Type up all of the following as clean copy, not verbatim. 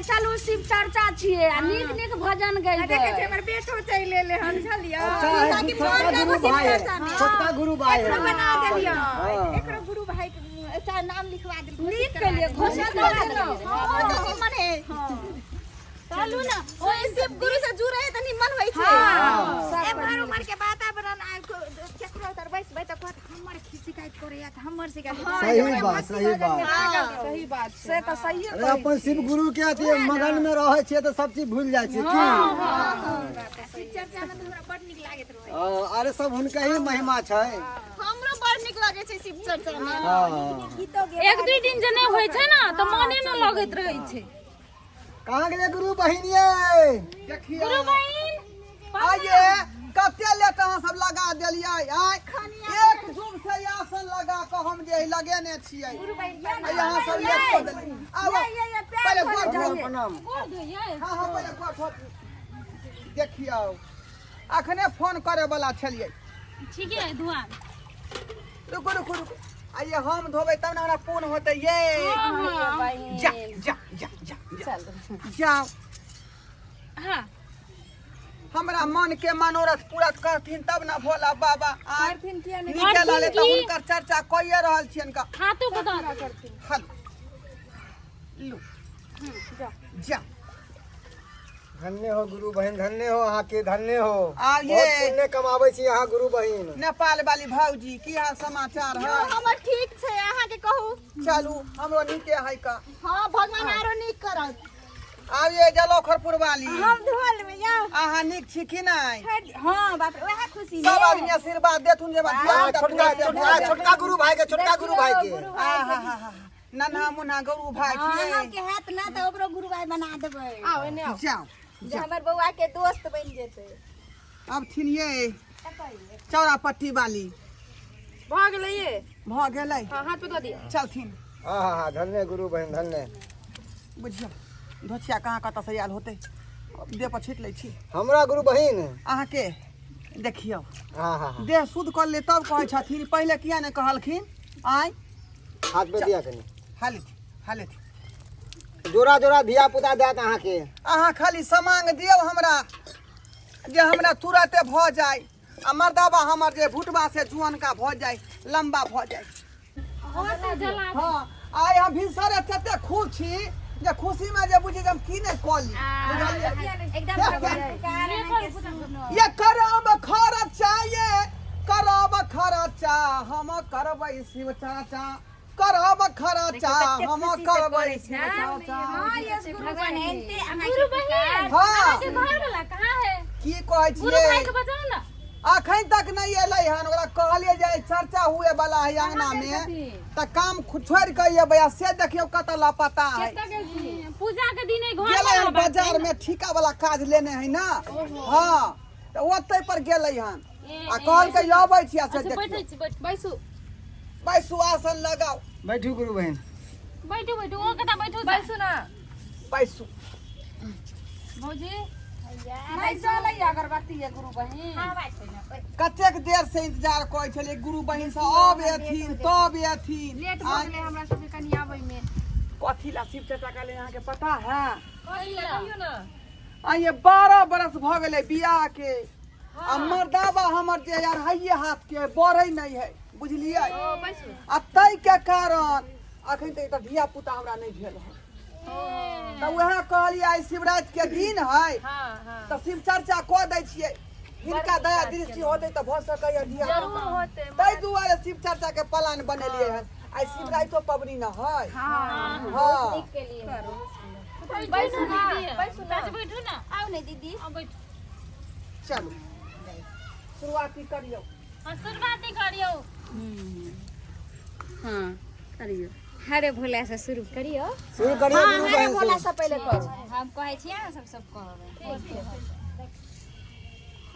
चलू शिव चर्चा छियै आ नीक नीक भजन गैबै। देखे छै हमर बेटो चलि एले हन झलिया ताकि छोटका गुरु भाई है बना देलियो एकरो गुरु भाई के ऐसा नाम लिखवा दे नीक के लिए घोषणा करा देलियै। निमन है चलू ना ओ शिव गुरु से जुड़े त निमन होई छै। ए घर उमर के वातावरण आ केकरो तर बैसबै त कहत हमर शिकायत करे या त हमर शिकायत। सही बात सही बात से तो सही है। अरे अपन शिव गुरु के अथी मगन में रहे छियै तो सब चीज भूल जाय छियै की। शिव चर्चा में हमरा बड नीक लागत रहे। अरे सब हुनका ही महिमा छै। हमरो बड नीक लागे छै शिव चर्चा में। एक दू दिन जे नहीं होय छै ना तो मने न लगैत रहै छै। कहाँ गेले गुरु बहिन ये देखिए गुरु बहिन आइए कते लेट अहाँ सब लगा देलियै आय एक जुग से आसन लगा के हम जे लगेने छियै यहाँ सब लेट कर देलियै। आब पहले गोड़ धो प्रणाम। हां हां पहले गोड़ धो देखियो अखने फोन करे वाला छलियै। ठीक है दुआ रुको रुको रुको आइए हम धोबै तब ना हमरा पूर्ण होतै ये। जा जा जा जा जाओ हां हमरा मन के मनोरथ पूरा करथिन तब ना भोला बाबा करथिन किया नहीं नीचे लाले त हुनकर चर्चा कइए रहल छियन का। हां तो बता करथिन हल लो जा धन्य हो गुरु बहन धन्य हो अहाँ के धन्य हो आ ये पुण्य कमाबै छी अहाँ गुरु बहिन। नेपाल वाली भौजी की हाल समाचार है। हमर ठीक छै अहाँ के कहू। चलू हमरो नीके है का। हां भगवान आरो नीक करत। आब ये जलोखरपुर वाली हम धोल में या अहाँ नीक छी कि नहीं। हां बाप रे ओहे खुशी सब आदमी आशीर्वाद देथुन जे छोटका गुरु भाई के छोटका गुरु भाई के नन्हा मुन्हा गुरु भाई छियै। हम के हाथ ना त ओकरो गुरु भाई बना देबै। आओ एने आओ जाओ जे हमर बौआ के दोस्त बन जेतै। अब थिन ये चौरापट्टी वाली भ गेलै ये भ गेलै। हां हाथ पे दो दिया चलथिन हां धन्य गुरु बहिन धन्य। बुझियो धोतिया कहाँ कतऽ से आयल होतै देह पर छीट लै छी। हमरा गुरु बहिन अहाँ के देखियो हां हां देह शुद्ध कर ले तब कहै छथिन पहले किया ने कहलखिन आय हाथ पे दिया कनी हालित जोरा जोरा धिया पुता देत अहाँ के। अहाँ खाली समांग दियौ हमरा जे हमरा तुरते भ जाय आ मर्दाबा हमर जे भुटबा से जुअन का भ जाय लंबा भ जाय। हां आय हम भिनसरे तते खुश छी जे खुशी में जे बुझी हम की नहीं कली एकदम ये करब खर्चा ये करब खर्चा हम करबै शिव चाचा करब खर्चा हम करबै शिव चाचा। गुरु बहिन हाँ के घर वाला कहां है की कहै गुरु भाई छियै के बताओ ना। अखन तक नहीं एलै हन ओकरा कहलिए जे चर्चा हुए वाला है अंगना में त काम छोड़ के ये भैया से देखियो कत लापता है। पूजा के दिन घर गेलै हन बाजार में ठिका वाला काज लेने है ना। हां त ओतै पर गेलै हन आ कहल के आबै छी से देखियो बैठै छी बैसू बैसु आसन लगाओ बैठू गुरु बहिन बैठू बैठू ओ कता बैठू बैसू ना बैसु भौजी नहीं चलै अगरबत्ती है गुरु बहिन। हां बैठो ना कतेक देर से इंतजार करै छलिए गुरु बहिन से अब एथिन तब एथिन लेट भ गेलै हमरा सब के कनी आबै में। कथी ला शिव चाचा का ले यहाँ के पता है। कहियो ना आ ये 12 बरस भ गेलै बियाह के आ मर्दाबा हमर जे यार हइये हाथ के बढ़ै नहीं है बुझलिए। आ तै के कारण अखन तक त धिया पुता हमरा नहीं भेल है त वह कहलिए आई शिवरात्रि के दिन है त शिव चर्चा क दै छियै हिनका दया दृष्टि होतै त भ सकैया धिया पुता होतै तै दुआरे शिव चर्चा के प्लान बनेलिए है। आई शिवरात्रि पबनी न है। हां के लिए बैसू ना बैसू ना बैठू ना आओ ने दीदी अब बैठू चलो शुरुआती करियो। हां शुरुआती करियो। हां करियो हरे भोला से शुरू करियो। शुरू करिए गुरु हरे बहिन भोला से। से पहले कर हम कहै छी अहाँ सब कहबै।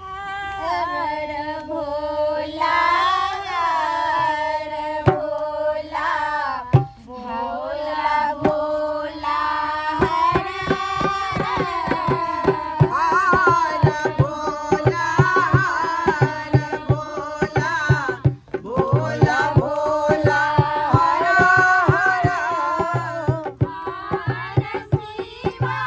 हर भोला हर भोला भोला भोला हर हर भोला भोला भोला हर हर हर शिवा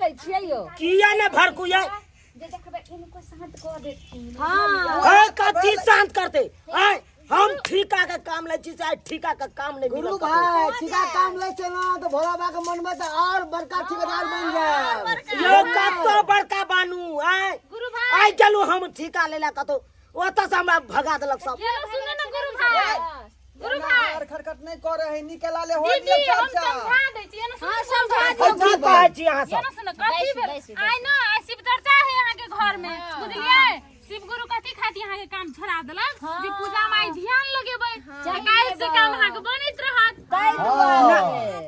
भड़कै छियै यो किया ने भड़कुए जे देखबे इनको शांत कर देती हां ए कथी शांत करते ए हम ठिका के काम ले छी चाहे ठिका का काम नहीं गुरु मिलत भाई ठिका काम ले से ना तो भोला बाबा के मन में तो और बड़का ठेकेदार बन जाए। यो कतो बड़का बानू ए गुरु भाई आई चलू हम ठिका लेला कतो ओत से हमरा भगा देलक सब ये सुनो ना गुरु भाई गुरु भाई यार खटखट नहीं करे है निकला ले हो दीदी दिया हम चाचा समझा दै छी ना हां समझा की कहै छी अहाँ ये सब ना सुनो कथी भेल आइ ना शिव चर्चा है यहाँ के घर में बुझलिए शिव गुरु कथी खाती यहाँ के काम छोड़ा देलक जे पूजा में ध्यान लगेबै काल से काम यहाँ के बनैत रहत ताई दुआरे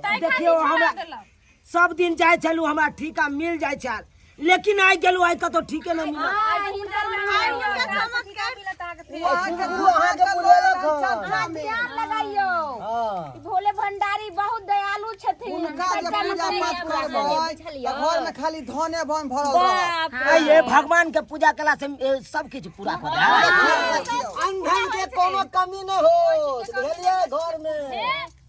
ताई देखियो खाती हमरा छोड़ा देलक सब दिन जाय चलू हमरा ठिका मिल जाय छै लेकिन आई गेलू आई कतो ठीके नहीं मिलत आके गुरु अहाँ के बुलेलक चाचा में ध्यान लगाइयो हां भोले भंडारी बहुत दयालु छथिन उनका जे सच्चा पूजा में पाठ प्रिय करबै छलियै। घर में खाली धने भन भरल रह बाप ए ये भगवान के पूजा कला से सब कुछ पूरा कर अंधन के कोनो कमी न हो बुझलिए घर में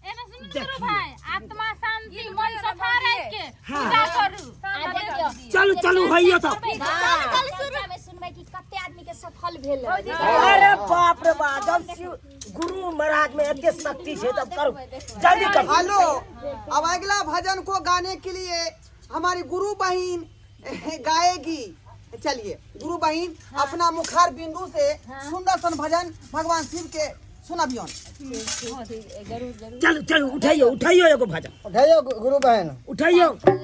एना सुन गुरु भाई आत्मा शांति मन सफा रख के पूजा करू आ देखियो चलू चलू होइयो तो कल चर्चा में सुनबै कि कते आदमी के सफल भेल अरे बाप रे बाप जब शिव गुरु महाराज में इतनी शक्ति है तब करो जल्दी करो हेलो अब अगला भजन को गाने के लिए हमारी गुरु बहन गाएगी। चलिए गुरु बहन अपना मुखार बिंदु से सुंदर सन भजन भगवान शिव के सुनाबियन। चलो चलो उठाइयो उठाइयो एगो भजन उठाइयो गुरु बहन उठाइयो जी